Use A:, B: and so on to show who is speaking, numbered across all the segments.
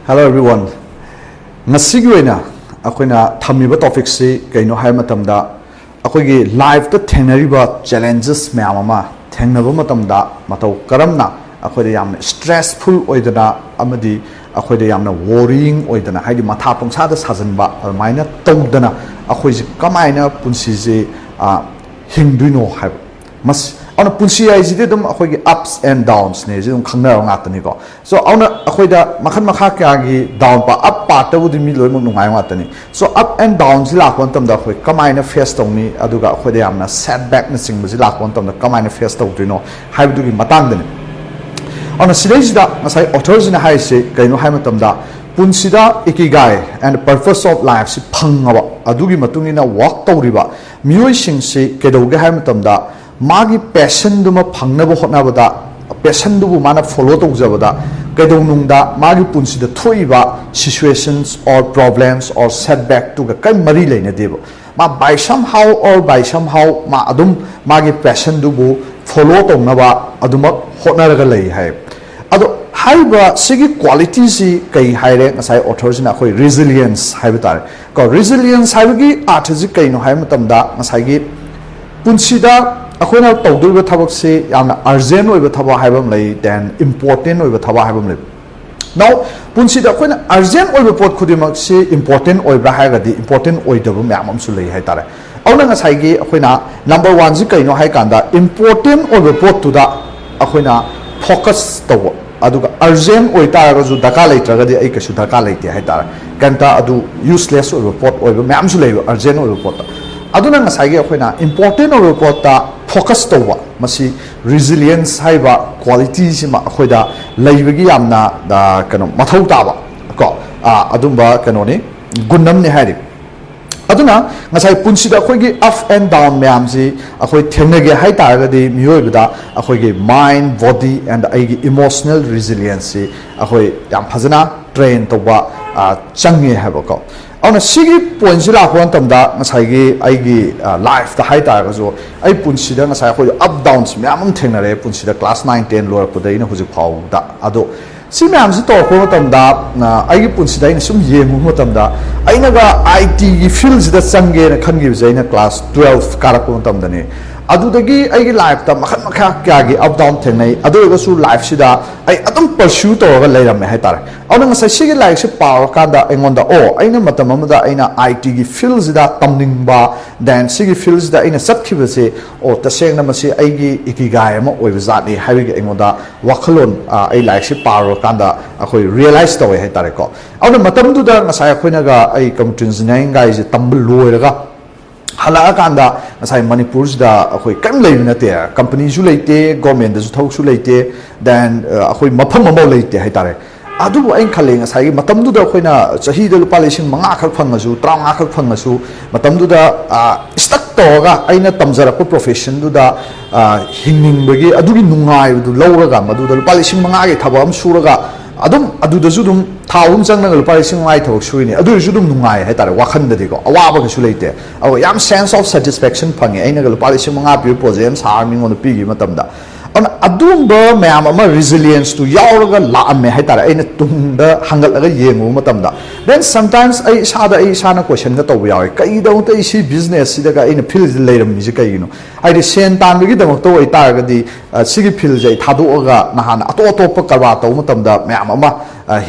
A: Hello everyone. Ngasi gi oina akoina thamiba topic si kaino hai matamda akoigi live ta thengnariba challenges myam ama thengnaba matamda matau karamna akoida yamna stressful oidana amadi akoida yamna worrying oidana haidi matha pungsa da sajanba maina tawdana akoiji kamaina punsi je hingduino hai mas ana punsi ai jide dum akoigi ups and downs ne jidum khangna ngatani ko so ana akoida makhan makha kya gi down pa up pa ta budi mi loimok nungai ngatani so up and down ji lakon tam da khoi kamaina face tawni aduga akoida yamna setback na sing ji lakon tam da kamaina face tawdrino haibu gi matang dani ana sidai da ngasai authors na hai se kaino hai matam da punsida ikigai and purpose of life si phangaba adugi matungina walk tawriba mioi sing se kedoge hai matam da magi passion duma phangnaba hotnabada passion dubu mana follow tawjabada kaidonungda magi punsida thoiba situations or problems or setback to ga kai mari leina debo ma by somehow or by somehow ma adum magi passion dubu follow tawnaba aduma hotnaraga lei hai ado haiba sigi quality si kai haire ngasai authors na khoi resilience haibatar ko resilience haibagi artist kai no hai matamda ngasai gi punsida akoina tawdulba thabak se yamna urgent oiba thaba haibam lei then important oiba thaba haibam lei now punsi da akoina urgent oiba pot khudimak se important oibra haigadi important oidaba myam amsu lei hai tare auna ngasai gi akoina number 1 ji kaino hai kanda important oiba pot tu da akoina focus taw aduga urgent oi taraga ju daka leitragadi ai kasu daka leite hai tare kanta adu useless oiba pot oiba myam su lei urgent oiba pot aduna ngasai gi akoina important oiba pot ta focus tawa masi resilience haiba quality sima akoida leibagi yamna da kano mathau taba ko adumba kano ni gunnam ne hari aduna ngasai punsida akoigi up and down myam ji akoi thengnage hai taragadi miyoibada akoigi mind body and aigi emotional resilience akoi yam phajana train tawa change haba ko auna sigi point sila ko antamda ngasai gi aigi life da hai ta zo ai punsida ngasai ko up downs myam thengnare punsida class 9 10 lower pudai na huji phau da ado si myam si to ko tamda aigi punsida ina sum yengu mo tamda aina ga IT gi field da change na khan gi jaina class 12 kara ko tamda ne adudagi aigi life ta makhan makha kya gi up down thengnai adu ga su life sida ai atum pursue to ga leiram hai tar auna ngasai sigi life se power kanda engonda o aina matam amada aina IT gi fields da tamningba then sigi fields da aina satkhiba se o tasengna masi aigi ikigai ama oiba zat ni habi gi engonda wakhalon ai life se power kanda akoi realize to hai tar ko auna matam du da ngasai khoina ga ai computer engineering ga is tambul loiraga hala kanda ngasai Manipur da akoi kam lei na te company ju leite government da ju thok su leite then akoi mafam amau leite hai tare adu ain khale ngasai matam du da khoina chahi da lupa lesing manga khak phangasu 35 khak phangasu matam du da stuck to ga aina tamjara ko profession du da hingning bagi adu gi nungai du lawraga madu da lupa lesing manga ge thabam suraga adum adu da ju dum thawum chang na lupa lesing ngai thok suini adu ju dum nungai hai tare wakhan da diko awa ba su leite aw yam sense of satisfaction phange aina ga lupa lesing manga pi project sarming on pi gi matam da adumba myam ama resilience to yauraga la amme hai tara aina tungda hangalaga yengu matamda then sometimes ai sada question ga taw yawi kai dau tai si business si daga aina feel leiram ni kai no ai de sen tan gi damok to ai taraga di sigi feel jai thadu ga nahana ato pa karwa taw matamda myam ama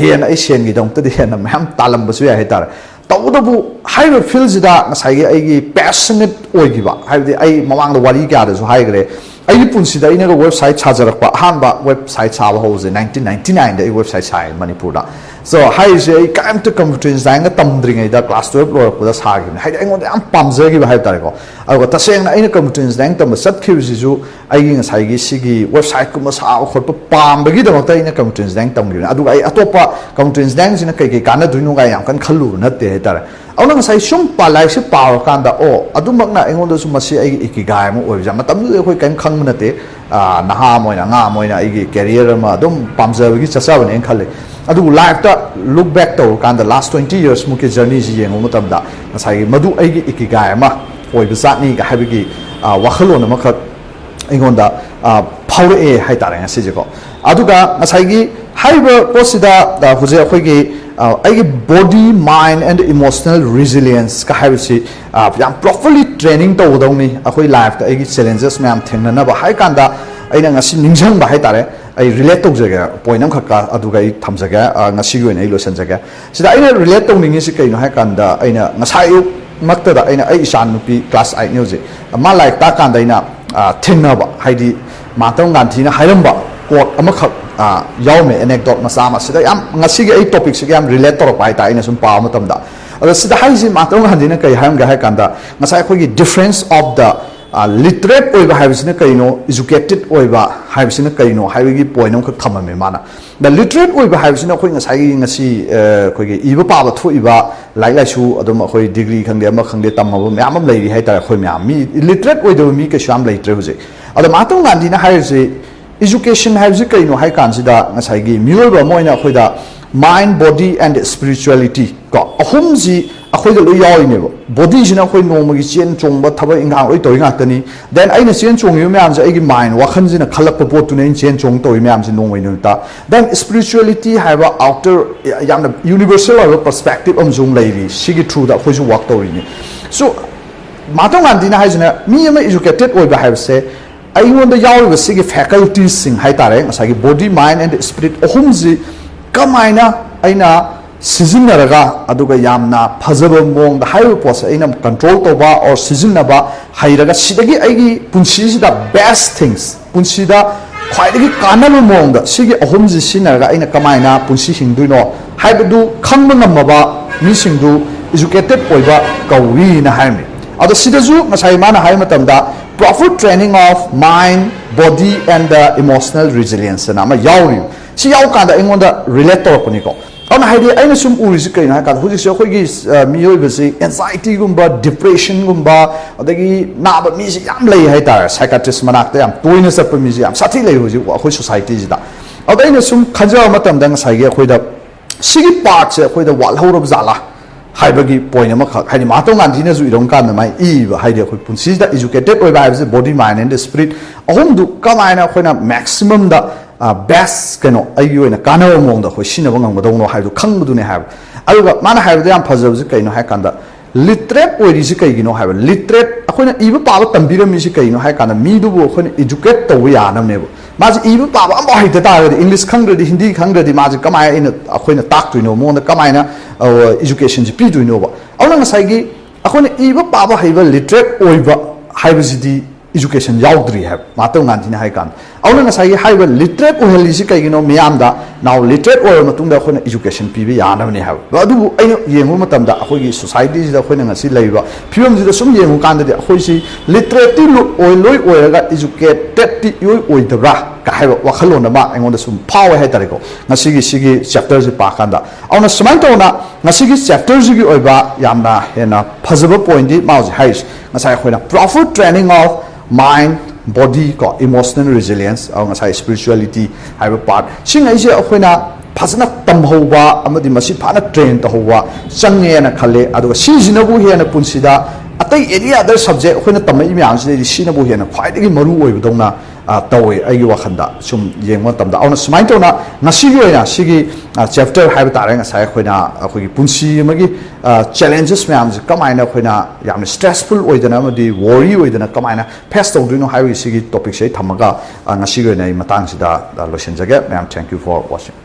A: hen ai sen gi dong ta de hen myam talam basu ya hai tara tawdabu haiba feel jida ngasai gi ai gi passionate oigiba haibdi ai mamang da wari ga da su hai gre ai punsida ina ga website chajarakpa hanba website chaba hose 1999 da website chai Manipur da so hai je kaim to computer engineering tamdring da class 12 lor ko da sagi hai ai ngon am pamje gi hai tare ko ago taseng na ina computer engineering tam sat khiu ji ai gi ngasai gi sigi website kuma sa khot pa pam bagi da ta ina computer engineering tam gi adu ai atopa computer engineering jina kai kai kana duinu ga yam kan khalu na te tare auna ngasai sum palai se power kanda o adumakna engon da su masi ai ikigai mo oi ja matam du khoi kan khang nate naha moina nga moina ai career ma dum pamjabagi chasabane khale adu life ta look back to kanda last 20 years muke journey ji yengo matamda ngasai madu ai ikigai ma oi bizatni ga habigi wakhalon ma khat ingonda phawre hai tare ngasi je ko aduga ngasai gi haiba posida da huje khoi gi ꯑꯩꯒꯤ body mine N emotional ꯔꯤꯖꯤꯂꯤꯌꯦꯟꯁ ꯀ ꯍꯥꯏꯕꯁꯤ ꯌꯥꯝ properly training ꯇꯧꯒꯗꯧꯅꯤ ꯑꯩꯈꯣꯏ ꯂꯥꯏꯐꯇ ꯑꯩꯒꯤ challenges ꯃꯌꯥꯝ ꯊꯦꯡꯅꯅꯕ ꯍꯥꯏ ꯀꯥꯟꯗ ꯑꯩꯅ ꯉꯁꯤ ꯅꯤꯡꯁꯤꯡꯕ ꯍꯥꯏꯇꯥꯔꯦ ꯑꯩ ꯔꯤꯂꯦꯠ ꯇꯧꯖꯒꯦ ꯄꯣꯏꯟ ꯑꯃꯈꯛꯀ ꯑꯗꯨꯒ ꯑꯩ ꯊꯝꯖꯒꯦ ꯉꯁꯤꯒꯤ ꯑꯣꯏꯅ ꯑꯩ ꯂꯣꯏꯁꯤꯟꯖꯒꯦ ꯁꯤꯗ ꯑꯩꯅ ꯔꯤꯂꯦꯠ ꯇꯧꯅꯤꯡꯉꯤꯁꯤ ꯀꯩꯅꯣ ꯍꯥꯏ ꯀꯥꯟꯗ ꯑꯩꯅ ꯉꯁꯥꯏ ꯑꯌꯨꯛ ꯃꯛꯇꯗ ꯑꯩꯅ ꯑꯩ ꯏꯆꯥꯅꯨꯄꯤ ꯀ꯭ꯂꯥꯁ 8ꯅꯤ ꯍꯧꯖꯤꯛ ꯃꯥ ꯂꯥꯏꯔꯤꯛ ꯇꯥꯛꯀꯥꯟꯗ ꯑꯩꯅ ꯊꯦꯡꯅꯕ ꯍꯥꯏꯗꯤ ꯃꯍꯥꯇꯃꯥ ꯒꯥꯟꯙꯤꯅ ꯍꯥꯏꯔꯝꯕ ꯀꯣꯠ ꯑꯃꯈꯛ ꯌꯥꯎꯔꯝꯃꯦ ꯑꯦꯅꯦꯛꯗꯣꯠ ꯃꯆꯥ ꯑꯃ ꯁꯤꯗ ꯌꯥꯝ ꯉꯁꯤꯒꯤ ꯑꯩ ꯇꯣꯄꯤꯛꯁꯤꯒ ꯌꯥꯝ ꯔꯤꯂꯦꯠ ꯇꯧꯔꯛꯄ ꯍꯥꯏꯇꯥꯔꯦ ꯑꯩꯅ ꯁꯨꯝ ꯄꯥꯕ ꯃꯇꯝꯗ ꯑꯗꯣ ꯁꯤꯗ ꯍꯥꯏꯔꯤꯁꯤ ꯃꯍꯥꯇꯃꯥ ꯒꯥꯟꯙꯤꯅ ꯀꯩ ꯍꯥꯏꯔꯝꯒꯦ ꯍꯥꯏ ꯀꯥꯟꯗ ꯉꯁꯥꯏ ꯑꯩꯈꯣꯏꯒꯤ ꯗꯤꯐ꯭ꯔꯦꯟꯁ ꯑꯣꯐ ꯗ ꯂꯤꯇꯔꯦꯠ ꯑꯣꯏꯕ ꯍꯥꯏꯕꯁꯤꯅ ꯀꯩꯅꯣ ꯏꯖꯨꯀꯦꯇꯦꯠ ꯑꯣꯏꯕ ꯍꯥꯏꯕꯁꯤꯅ ꯀꯩꯅꯣ ꯍꯥꯏꯕꯒꯤ ꯄꯣꯏꯟ ꯑꯃꯈꯛ ꯊꯝꯃꯝꯃꯦ ꯃꯥꯅ ꯗ ꯂꯤꯇꯔꯦꯠ ꯑꯣꯏꯕ ꯍꯥꯏꯕꯁꯤꯅ ꯑꯩꯈꯣꯏ ꯉꯁꯥꯏꯒꯤ ꯉꯁꯤ ꯑꯩꯈꯣꯏꯒꯤ ꯏꯕ ꯄꯥꯕ ꯊꯣꯛꯏꯕ ꯂꯥꯏꯔꯤꯛ ꯂꯥꯏꯁꯨ ꯑꯗꯨꯝ ꯑꯩꯈꯣꯏ ꯗꯤꯒ꯭ꯔꯤ ꯈꯪꯗꯦ ꯑꯃ ꯈꯪꯗꯦ ꯇꯝꯃꯕ ꯃꯌꯥꯝ ꯑꯃ ꯂꯩꯔꯤ ꯍꯥꯏꯇꯥꯔꯦ ꯑꯩꯈꯣꯏ ꯃꯌꯥꯝ ꯃꯤ ꯂꯤꯇꯔꯦꯠ ꯑꯣꯏꯗꯕ ꯃꯤ ꯀꯩꯁꯨ ꯌꯥꯝ ꯂꯩꯇ꯭ꯔꯦ ꯍꯧꯖꯤꯛ ꯑꯗꯣ ꯃꯍꯥꯇꯃꯥ ꯒꯥꯟꯙꯤꯅ ꯍꯥꯏꯔꯤꯁꯤ ꯏꯖꯨꯀꯦꯁꯟ ꯍꯥꯏꯕꯁꯤ ꯀꯩꯅꯣ ꯍꯥꯏ ꯀꯥꯟꯁꯤꯗ ꯉꯁꯥꯏꯒꯤ ꯃꯤꯑꯣꯏꯕ ꯑꯃ ꯑꯣꯏꯅ ꯑꯩꯈꯣꯏꯗ ꯃꯥꯏꯟ ꯕꯣꯗꯤ ꯑꯦꯟ ꯁ꯭ꯄꯤꯔꯤꯆꯨꯋꯦꯂꯤꯇꯤ ꯀꯣ ꯑꯍꯨꯝꯁꯤ ꯑꯩꯈꯣꯏꯗ ꯂꯣꯏ ꯌꯥꯎꯔꯤꯅꯦꯕ ꯕꯣꯗꯤꯁꯤꯅ ꯑꯩꯈꯣꯏ ꯅꯣꯡꯃꯒꯤ ꯆꯦꯟ ꯆꯣꯡꯕ ꯊꯕꯛ ꯏꯪꯈꯥꯡ ꯂꯣꯏ ꯇꯧꯔꯤ ꯉꯥꯛꯇꯅꯤ ꯗꯦꯟ ꯑꯩꯅ ꯆꯦꯟ ꯆꯣꯡꯉꯤꯕ ꯃꯌꯥꯝꯁꯦ ꯑꯩꯒꯤ ꯃꯥꯏꯟ ꯋꯥꯈꯜꯁꯤꯅ ꯈꯜꯂꯛꯄ ꯄꯣꯠꯇꯨꯅ ꯑꯩꯅ ꯆꯦꯟ ꯆꯣꯡ ꯇꯧꯔꯤ ꯃꯌꯥꯝꯁꯦ ꯅꯣꯡꯃꯩ ꯅꯨꯃꯤꯠꯇ ꯗꯦꯟ ꯁ꯭ꯄꯤꯔꯤꯆꯨꯋꯦꯂꯤꯇꯤ ꯍꯥꯏꯕ ꯑꯥꯎꯇꯔ ꯌꯥꯝꯅ ꯌꯨꯅꯤꯚꯔꯁꯦꯜ ꯑꯣꯏꯕ ꯄꯔꯁꯄꯦꯛꯇꯤꯞ ꯑꯃꯁꯨ ꯂꯩꯔꯤ ꯁꯤꯒꯤ ꯊ꯭ꯔꯨꯗ ꯑꯩꯈꯣꯏꯁꯨ ꯋꯥꯛ ꯇꯧꯔꯤꯅꯤ ꯁꯣ ꯃꯍꯥꯇꯃꯥ ꯒꯥꯟꯙꯤꯅ ꯍꯥꯏꯁꯤꯅ ꯃꯤ ꯑꯃ ꯏꯖꯨꯀꯦꯇꯦꯠ ꯑꯣꯏꯕ ꯍꯥꯏꯕꯁꯦ ꯑꯩꯉꯣꯟꯗ ꯌꯥꯎꯔꯤꯕ ꯁꯤꯒꯤ ꯐꯦꯀꯜꯇꯤꯁꯤꯡ ꯍꯥꯏꯇꯥꯔꯦ ꯉꯁꯥꯏꯒꯤ ꯕꯣꯗꯤ ꯃꯥꯏꯟ ꯑꯦꯟ ꯁ꯭ꯄꯤꯔꯤꯠ ꯑꯍꯨꯝꯁꯤ ꯀꯃꯥꯏꯅ ꯑꯩꯅ ꯁꯤꯖꯤꯟꯅꯔꯒ ꯑꯗꯨꯒ ꯌꯥꯝꯅ ꯐꯖꯕ ꯃꯑꯣꯡꯗ ꯍꯥꯏꯔꯤꯕ ꯄꯣꯠꯁꯦ ꯑꯩꯅ ꯀꯟꯇ꯭ꯔꯣꯜ ꯇꯧꯕ ꯑꯣꯔ ꯁꯤꯖꯤꯟꯅꯕ ꯍꯩꯔꯒ ꯁꯤꯗꯒꯤ ꯑꯩꯒꯤ ꯄꯨꯟꯁꯤꯁꯤꯗ ꯕꯦꯁ ꯊꯤꯡꯁ ꯄꯨꯟꯁꯤꯗ ꯈ꯭ꯋꯥꯏꯗꯒꯤ ꯀꯥꯟꯅꯕ ꯃꯑꯣꯡꯗ ꯁꯤꯒꯤ ꯑꯍꯨꯝꯁꯤ ꯁꯤꯖꯤꯟꯅꯔꯒ ꯑꯩꯅ ꯀꯃꯥꯏꯅ ꯄꯨꯟꯁꯤ ꯍꯤꯡꯗꯣꯏꯅꯣ ꯍꯥꯏꯕꯗු ꯈꯪꯕ ꯉꯝꯃꯕ ꯃꯤꯁꯤꯡꯗꯨ ꯏꯖꯨꯀꯦꯇꯦꯠ ꯑꯣꯏꯕ ꯀꯧꯏꯅ ꯍꯥꯏꯔꯝꯃꯤ ꯑꯗꯣ ꯁꯤꯗꯁꯨ ꯉꯁꯥꯏ ꯃꯥꯅ ꯍꯥꯏꯕ ꯃꯇꯝꯗ proper training of mind, body and the emotional resilience ꯑꯅ ꯑꯃ ꯌꯥꯎꯔꯤꯕ ꯁꯤ ꯌꯥꯎꯀꯥꯟꯗ ꯑꯩꯉꯣꯟꯗ ꯔꯤꯂꯦꯠ ꯇꯧꯔꯛꯄꯅꯤꯀꯣ ꯑꯗꯨꯅ ꯍꯥꯏꯗꯤ ꯑꯩꯅ ꯁꯨꯝ ꯎꯔꯤꯁꯤ ꯀꯩꯅꯣ ꯍꯥꯏ ꯀꯥꯟꯗ ꯍꯧꯖꯤꯛꯁꯦ ꯑꯩꯈꯣꯏꯒꯤ ꯃꯤꯑꯣꯏꯕꯁꯤ ꯑꯦꯟꯖꯥꯏꯇꯤꯒꯨꯝꯕ ꯗꯤꯄ꯭ꯔꯦꯁꯟꯒꯨꯝꯕ ꯑꯗꯒꯤ ꯅꯥꯕ ꯃꯤꯁꯤ ꯌꯥꯝ ꯂꯩ ꯍꯥꯏꯇꯥꯔꯦ ꯁꯥꯏꯀꯥꯇ꯭ꯔꯤꯁ ꯃꯅꯥꯛꯇ ꯌꯥꯝ ꯇꯣꯏꯅ ꯆꯠꯄ ꯃꯤꯁꯤ ꯌꯥꯝ ꯁꯥꯊꯤ ꯂꯩ ꯍꯧꯖꯤꯛ ꯑꯩꯈꯣꯏ ꯁꯣꯁꯥꯏꯇꯤꯁꯤꯗ ꯑꯗꯣ ꯑꯩꯅ ꯁꯨꯝ ꯈꯟꯖꯕ ꯃꯇꯝꯗ ꯉꯁꯥꯏꯒꯤ ꯑꯩꯈꯣꯏꯗ ꯁꯤꯒꯤ ꯄꯥꯔꯠꯁꯦ ꯑꯩꯈꯣꯏꯗ ꯋꯥꯠꯍꯧꯔꯕ ꯖꯥꯠꯂꯥ ꯍꯥꯏꯕꯒꯤ ꯄꯣꯏꯟ ꯑꯃꯈꯛ ꯍꯥꯏꯗꯤ ꯃꯍꯥꯇꯃꯥ ꯒꯥꯟꯙꯤꯅꯁꯨ ꯏꯔꯝ ꯀꯥꯟꯗ ꯃꯥꯏ ꯏꯕ ꯍꯥꯏꯗꯤ ꯑꯩꯈꯣꯏ ꯄꯨꯟꯁꯤꯁꯤꯗ ꯏꯖꯨꯀꯦꯇꯦꯠ ꯑꯣꯏꯕ ꯍꯥꯏꯕꯁꯤ ꯕꯣꯗꯤ ꯃꯥꯏꯟ ꯑꯦꯟड ꯁ꯭ꯄꯤꯔꯤꯠ ꯑꯍꯨꯝꯗꯨ ꯀꯃꯥꯏꯅ ꯑꯩꯈꯣꯏꯅ ꯃꯦꯛꯁꯤꯃꯝꯗ ꯕꯦꯁ ꯀꯩꯅꯣ ꯑꯩꯒꯤ ꯑꯣꯏꯅ ꯀꯥꯟꯅꯕ ꯃꯑꯣꯡꯗ ꯑꯩꯈꯣꯏ ꯁꯤꯖꯤꯟꯅꯕ ꯉꯝꯒꯗꯧꯅꯣ ꯍꯥꯏꯕꯗꯨ ꯈꯪꯕꯗꯨꯅꯦ ꯍꯥꯏꯕ ꯑꯗꯨꯒ ꯃꯥꯅ ꯍꯥꯏꯕꯗ ꯌꯥꯝ ꯐꯖꯕꯁꯤ ꯀꯩꯅꯣ ꯍꯥꯏ ꯀꯥꯟꯗ ꯂꯤꯇꯔꯦꯠ ꯑꯣꯏꯔꯤꯁꯤ ꯀꯩꯒꯤꯅꯣ ꯍꯥꯏꯕ ꯂꯤꯇꯔꯦꯠ ꯑꯩꯈꯣꯏꯅ ꯏꯕ ꯄꯥꯕ ꯇꯝꯕꯤꯔꯝꯃꯤꯁꯤ ꯀꯩꯅꯣ ꯍꯥꯏ ꯀꯥꯟꯗ ꯃꯤꯗꯨꯕꯨ ꯑꯩꯈꯣꯏꯅ ꯏꯖꯨꯀꯦꯠ ꯇꯧꯕ ꯌꯥꯅꯕꯅꯦꯕ ꯃꯥꯁꯤ ꯏꯕ ꯄꯥꯕ ꯑꯃꯐꯥꯎ ꯍꯩꯇ ꯇꯥꯔꯒꯗꯤ ꯏꯪꯂꯤꯁ ꯈꯪꯗ꯭ꯔꯗꯤ ꯍꯤꯟꯗꯤ ꯈꯪꯗ꯭ꯔꯗꯤ ꯃꯥꯁꯤ ꯀꯃꯥꯏꯅ ꯑꯩꯈꯣꯏꯅ ꯇꯥꯛꯇꯣꯏꯅꯣ ꯃꯉꯣꯟꯗ ꯀꯃꯥꯏꯅ ꯏꯖꯨꯀꯦꯁꯟꯁꯤ ꯄꯤꯗꯣꯏꯅꯣꯕ ꯑꯗꯨꯅ ꯉꯁꯥꯏꯒꯤ ꯑꯩꯈꯣꯏꯅ ꯏꯕ ꯄꯥꯕ ꯍꯩꯕ ꯂꯤꯇꯔꯦꯠ ꯑꯣꯏꯕ ꯍꯥꯏꯕꯁꯤꯗꯤ ꯏꯖꯨꯀꯦꯁꯟ ꯌꯥꯎꯗ꯭ꯔꯤ ꯍꯥꯏꯕ ꯃꯍꯥꯇꯃꯥ ꯒꯥꯟꯙꯤꯅ ꯍꯥꯏ ꯀꯥꯟꯗ ꯑꯗꯨꯅ ꯉꯁꯥꯏꯒꯤ ꯍꯥꯏꯕ ꯂꯤꯇꯔꯦꯠ ꯑꯣꯏꯍꯜꯂꯤꯁꯤ ꯀꯩꯒꯤꯅꯣ ꯃꯤꯌꯥꯝꯗ ꯅꯥꯎ ꯂꯤꯇꯔꯦꯠ ꯑꯣꯏꯔꯕ ꯃꯇꯨꯡꯗ ꯑꯩꯈꯣꯏꯅ ꯏꯖꯨꯀꯦꯁꯟ ꯄꯤꯕ ꯌꯥꯅꯕꯅꯤ ꯍꯥꯏꯕ ꯑꯗꯨꯕꯨ ꯑꯩꯅ ꯌꯦꯡꯕ ꯃꯇꯝꯗ ꯑꯩꯈꯣꯏꯒꯤ ꯁꯣꯁꯥꯏꯇꯤꯁꯤꯗ ꯑꯩꯈꯣꯏꯅ ꯉꯁꯤ ꯂꯩꯔꯤꯕ ꯐꯤꯕꯝꯁꯤꯗ ꯁꯨꯝ ꯌꯦꯡꯕ ꯀꯥꯟꯗꯗꯤ ꯑꯩꯈꯣꯏꯁꯤ ꯂꯤꯇꯔꯦꯠꯇꯤ ꯂꯣꯏ ꯑꯣꯏꯔꯒ ꯏꯖꯨꯀꯦꯇꯦꯠꯇꯤ ꯏꯑꯣꯏ ꯑꯣꯏꯗꯕ꯭ꯔꯥ ꯀ ꯍꯥꯏꯕ ꯋꯥꯈꯜꯂꯣꯟ ꯑꯃ ꯑꯩꯉꯣꯟꯗ ꯁꯨꯝ ꯐꯥꯎꯋꯦ ꯍꯥꯏꯇꯥꯔꯦꯀꯣ ꯉꯁꯤꯒꯤ ꯁꯤꯒꯤ ꯆꯦꯞꯇꯔꯁꯤ ꯄꯥꯀꯥꯟꯗ ꯑꯗꯨꯅ ꯁꯨꯃꯥꯏꯅ ꯇꯧꯅ ꯉꯁꯤꯒꯤ ꯆꯦꯞꯇꯔꯁꯤꯒꯤ ꯑꯣꯏꯕ ꯌꯥꯝꯅ ꯍꯦꯟꯅ ꯐꯖꯕ ꯄꯣꯏꯟꯗꯤ ꯃꯥ ꯍꯧꯖꯤꯛ ꯍꯥꯏꯔꯤꯁꯤ ꯉꯁꯥꯏ ꯑꯩꯈꯣꯏꯅ proper training of mind body ꯀꯣ ꯏꯃꯣꯁꯅꯦꯜ ꯔꯤꯖꯤꯂꯤꯌꯦꯟꯁ ꯉꯁꯥꯏ ꯁ꯭ꯄꯤꯔꯤꯆꯨꯋꯦꯂꯤꯇꯤ ꯍꯥꯏꯕ ꯄꯥꯔꯠ ꯁꯤꯉꯩꯁꯦ ꯑꯩꯈꯣꯏꯅ ꯐꯖꯅ ꯇꯝꯍꯧꯕ ꯑꯃꯗꯤ ꯃꯁꯤ ꯐꯖꯅ ꯇ꯭ꯔꯦꯟ ꯇꯧꯍꯧꯕ ꯆꯪꯉꯦꯅ ꯈꯜꯂꯦ ꯑꯗꯨꯒ ꯁꯤꯁꯤꯅꯕꯨ ꯍꯦꯟꯅ ꯄꯨꯟꯁꯤꯗ ꯑꯇꯩ ꯑꯦꯅꯤ ꯑꯗꯔ ꯁꯕꯖꯦꯛ ꯑꯩꯈꯣꯏꯅ ꯇꯝꯃꯛꯏ ꯃꯌꯥꯝꯁꯤꯗꯩꯗꯤ ꯁꯤꯅꯕꯨ ꯍꯦꯟꯅ ꯈ꯭ꯋꯥꯏꯗꯒꯤ ꯃꯔꯨ ꯑꯣꯏꯕꯗꯧꯅ ꯇꯧꯋꯦ ꯑꯩꯒꯤ ꯋꯥꯈꯜꯗ ꯁꯨꯝ ꯌꯦꯡꯕ ꯃꯇꯝꯗ ꯑꯗꯨꯅ ꯁꯨꯃꯥꯏꯅ ꯇꯧꯅ ꯉꯁꯤꯒꯤ ꯑꯣꯏꯅ ꯁꯤꯒꯤ ꯆꯦꯞꯇꯔ ꯍꯥꯏꯕ ꯇꯥꯔꯦ ꯉꯁꯥꯏ ꯑꯩꯈꯣꯏꯅ ꯑꯩꯈꯣꯏꯒꯤ ꯄꯨꯟꯁꯤ ꯑꯃꯒꯤ ꯆꯦꯂꯦꯟꯖꯦꯁ ꯃꯌꯥꯝꯁꯦ ꯀꯃꯥꯏꯅ ꯑꯩꯈꯣꯏꯅ ꯌꯥꯝꯅ ꯁ꯭ꯇ꯭ꯔꯦꯁꯐꯨल ꯑꯣꯏꯗꯅ ꯑꯃꯗꯤ ꯋꯥꯔꯤ ꯑꯣꯏꯗꯅ ꯀꯃꯥꯏꯅ ꯐꯦꯁ ꯇꯧꯗꯣꯏꯅꯣ ꯍꯥꯏꯕꯒꯤ ꯁꯤꯒꯤ ꯇꯣꯄꯤꯛꯁꯦ ꯑꯩ ꯊꯝꯃꯒ ꯉꯁꯤꯒꯤ ꯑꯣꯏꯅ ꯑꯩ ꯃꯇꯥꯡꯁꯤꯗ ꯂꯣꯏꯁꯤꯟꯖꯒꯦ ꯃꯌꯥꯝ ꯊꯦꯡꯛ ꯌꯨ ꯐꯣꯔ ꯋꯥꯆꯤꯡ